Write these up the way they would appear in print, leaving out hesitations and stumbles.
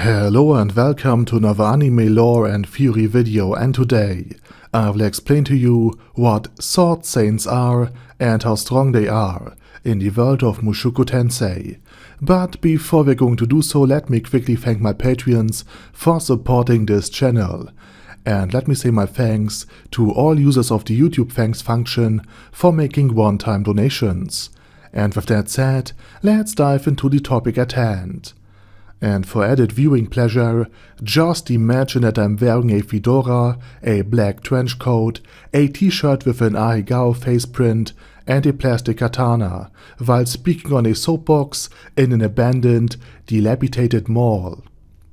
Hello and welcome to another anime lore and theory video, and today I will explain to you what sword saints are and how strong they are in the world of Mushoku Tensei. But before we're going to do so, let me quickly thank my Patreons for supporting this channel. And let me say my thanks to all users of the YouTube thanks function for making one-time donations. And with that said, let's dive into the topic at hand. And for added viewing pleasure, just imagine that I'm wearing a fedora, a black trench coat, a t-shirt with an Ahegao face print, and a plastic katana, while speaking on a soapbox in an abandoned, dilapidated mall.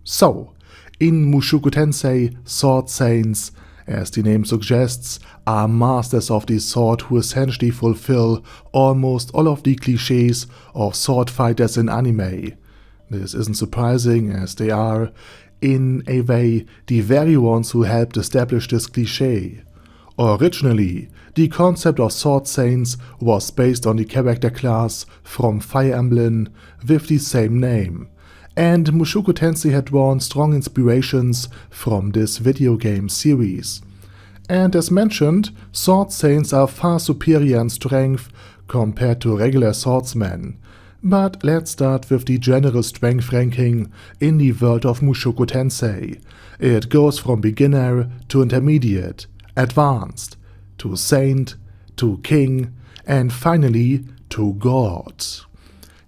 So, in Mushoku Tensei, sword saints, as the name suggests, are masters of the sword who essentially fulfill almost all of the clichés of sword fighters in anime. This isn't surprising, as they are, in a way, the very ones who helped establish this cliché. Originally, the concept of sword saints was based on the character class from Fire Emblem with the same name, and Mushoku Tensei had drawn strong inspirations from this video game series. And as mentioned, sword saints are far superior in strength compared to regular swordsmen. But let's start with the general strength ranking in the world of Mushoku Tensei. It goes from beginner to intermediate, advanced, to saint, to king, and finally to god.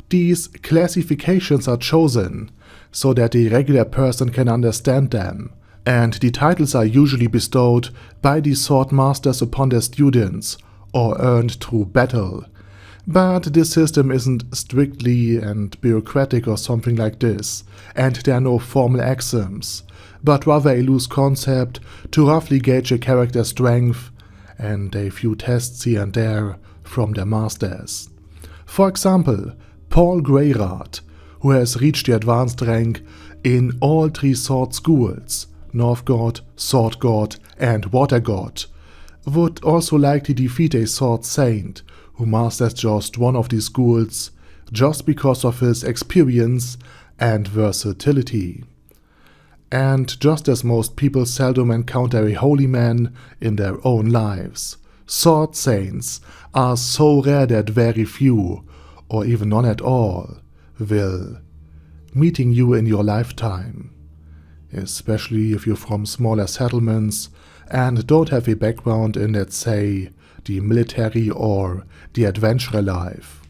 These classifications are chosen so that a regular person can understand them, and the titles are usually bestowed by the Swordmasters upon their students or earned through battle. But this system isn't strictly and bureaucratic or something like this, and there are no formal axioms, but rather a loose concept to roughly gauge a character's strength, and a few tests here and there from their masters. For example, Paul Greyrat, who has reached the advanced rank in all three sword schools, North God, Sword God, and Water God, would also likely defeat a sword saint who masters just one of these schools, just because of his experience and versatility. And just as most people seldom encounter a holy man in their own lives, sword saints are so rare that very few, or even none at all, will meeting you in your lifetime. Especially if you're from smaller settlements and don't have a background in, let's say, the military or the adventurer life.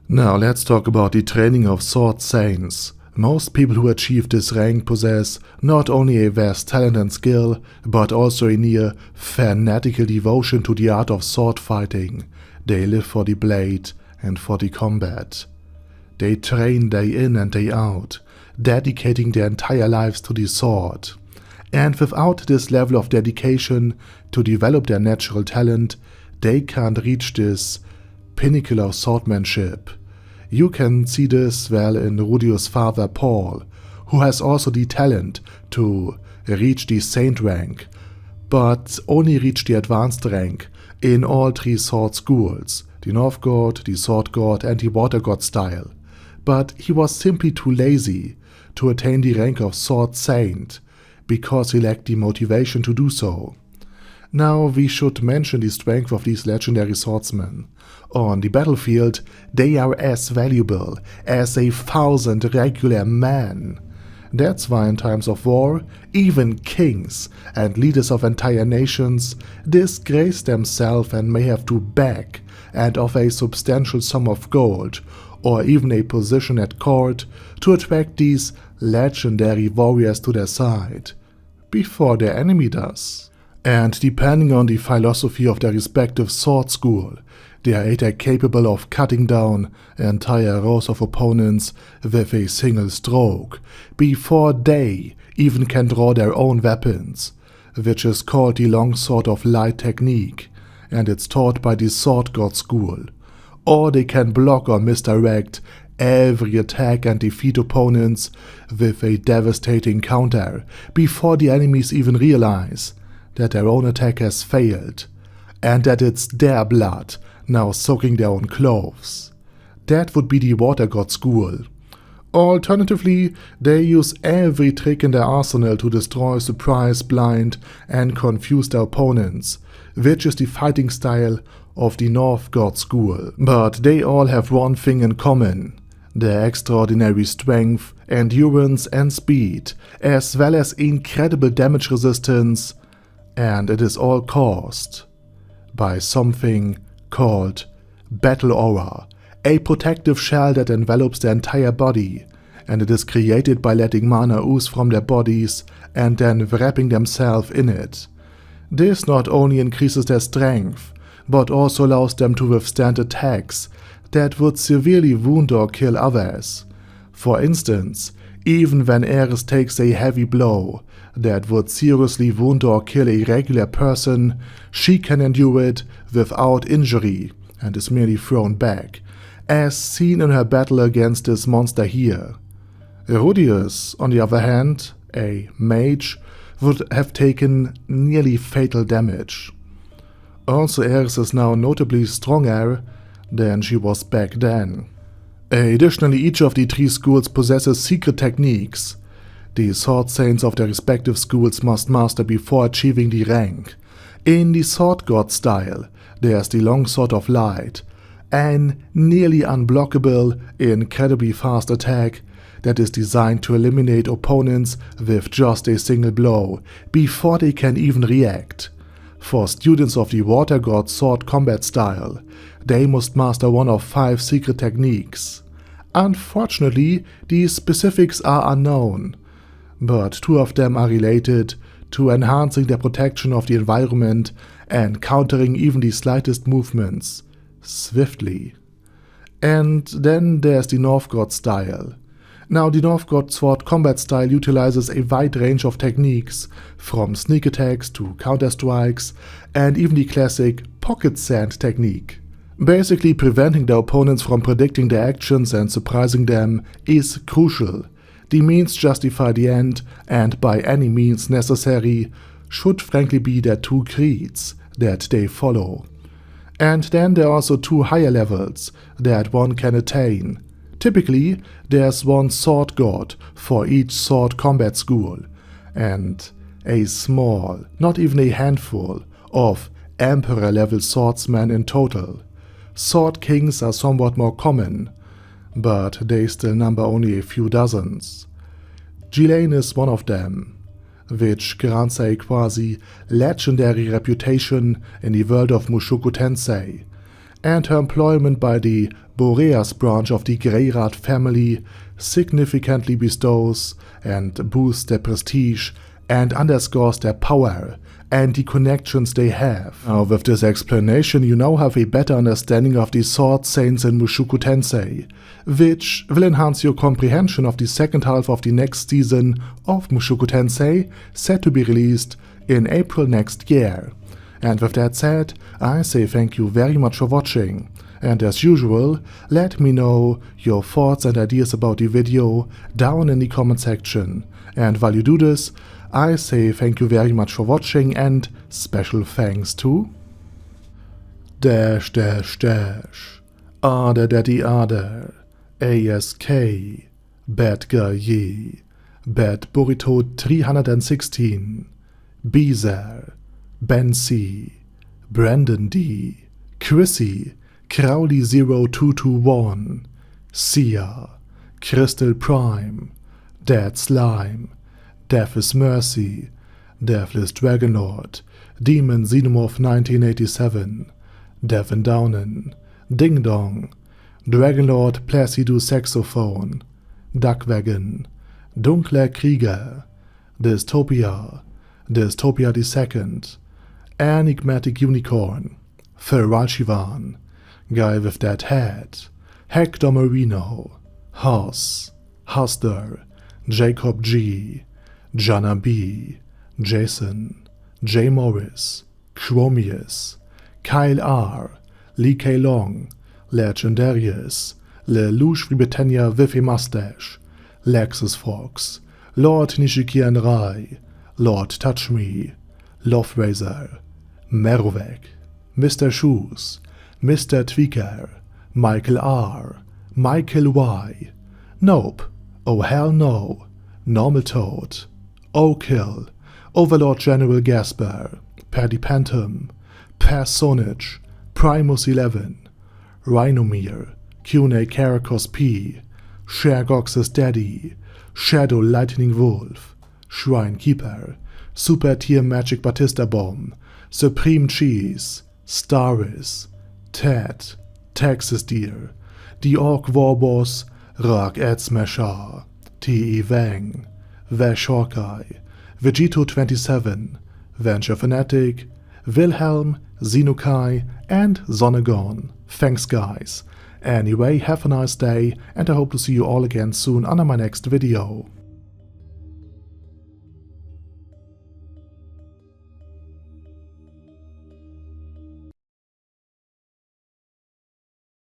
Now let's talk about the training of sword saints. Most people who achieve this rank possess not only a vast talent and skill, but also a near fanatical devotion to the art of sword fighting. They live for the blade and for the combat. They train day in and day out, dedicating their entire lives to the sword. And without this level of dedication to develop their natural talent, they can't reach this pinnacle of swordsmanship. You can see this well in Rudeus' father Paul, who has also the talent to reach the saint rank, but only reach the advanced rank in all three sword schools, the North God, the Sword God, and the Water God style. But he was simply too lazy to attain the rank of sword saint, because he lacked the motivation to do so. Now we should mention the strength of these legendary swordsmen. On the battlefield, they are as valuable as 1,000 regular men. That's why in times of war, even kings and leaders of entire nations disgrace themselves and may have to beg and offer a substantial sum of gold, or even a position at court, to attract these legendary warriors to their side, before their enemy does. And depending on the philosophy of their respective sword school, they are either capable of cutting down entire rows of opponents with a single stroke, before they even can draw their own weapons, which is called the longsword of light technique, and it's taught by the Sword God school. Or they can block or misdirect every attack and defeat opponents with a devastating counter, before the enemies even realize that their own attack has failed, and that it's their blood now soaking their own clothes. That would be the Water God school. Alternatively, they use every trick in their arsenal to destroy, surprise, blind, and confuse their opponents, which is the fighting style of the North God School. But they all have one thing in common: their extraordinary strength, endurance, and speed, as well as incredible damage resistance, and it is all caused by something called Battle Aura, a protective shell that envelops their entire body, and it is created by letting mana ooze from their bodies and then wrapping themselves in it. This not only increases their strength, but also allows them to withstand attacks that would severely wound or kill others. For instance, even when Eris takes a heavy blow that would seriously wound or kill a regular person, she can endure it without injury and is merely thrown back, as seen in her battle against this monster here. Rudeus, on the other hand, a mage, would have taken nearly fatal damage. Also, Eris is now notably stronger than she was back then. Additionally, each of the three schools possesses secret techniques the Sword Saints of their respective schools must master before achieving the rank. In the Sword God style, there's the Longsword of Light, an nearly unblockable, incredibly fast attack that is designed to eliminate opponents with just a single blow, before they can even react. For students of the Water God Sword Combat style, they must master one of 5 secret techniques. Unfortunately, the specifics are unknown, but 2 of them are related to enhancing the protection of the environment and countering even the slightest movements swiftly. And then there's the North God style. Now, the North God Sword Combat style utilizes a wide range of techniques, from sneak attacks to counter-strikes, and even the classic pocket sand technique. Basically, preventing the opponents from predicting their actions and surprising them is crucial. The means justify the end, and by any means necessary should frankly be their 2 creeds that they follow. And then there are also 2 higher levels that one can attain. Typically, there's one sword god for each sword combat school, and a small, not even a handful, of emperor-level swordsmen in total. Sword kings are somewhat more common, but they still number only a few dozens. Ghislaine is one of them, which grants a quasi-legendary reputation in the world of Mushoku Tensei, and her employment by the Boreas branch of the Greyrat family significantly bestows and boosts their prestige and underscores their power and the connections they have. Now, with this explanation, you now have a better understanding of the Sword Saints in Mushoku Tensei, which will enhance your comprehension of the second half of the next season of Mushoku Tensei, set to be released in April next year. And with that said, I say thank you very much for watching, and as usual, let me know your thoughts and ideas about the video down in the comment section. And while you do this, I say thank you very much for watching, and special thanks to Ada Daddy Ada, ASK, Bad Guy Ye, Bad Burrito 316, Beezer, Ben C, Brandon D, Chrissy, Crowley 0221, Sia, Crystal Prime, Dead Slime, Death is Mercy, Deathless Dragonlord, Demon Xenomorph 1987, Devin Downen, Ding Dong, Dragonlord Placido Saxophone, Duckwagon, Dunkler Krieger, Dystopia, Dystopia II, Enigmatic Unicorn, Feralchivan, Guy with That Hat, Hector Marino, Hoss, Huster, Jacob G, Jana B, Jason, J. Morris, Chromius, Kyle R, Lee K. Long, Legendarius, Lelouch Britannia with a Mustache, Lexus Fox, Lord Nishikian Rai, Lord Touch Me, Love Razor, Merovec, Mr. Shoes, Mr. Tweaker, Michael R, Michael Y, Nope, Oh hell no, Normal Toad, Kill, Overlord General Gasper, Perdipentum, Personage, Primus 11, Rhinomere, Cune Caracos P, Shergox's Daddy, Shadow Lightning Wolf, Shrine Keeper, Super Tier Magic Batista Bomb, Supreme Cheese, Staris, Ted, Texas Deer, The Orc Warboss, Rag Edsmasher, T.E. Wang, Vash Hawkeye, Vegito 27, Venture Fanatic, Wilhelm, Xenokai, and Zonagon. Thanks guys. Anyway, have a nice day, and I hope to see you all again soon on my next video.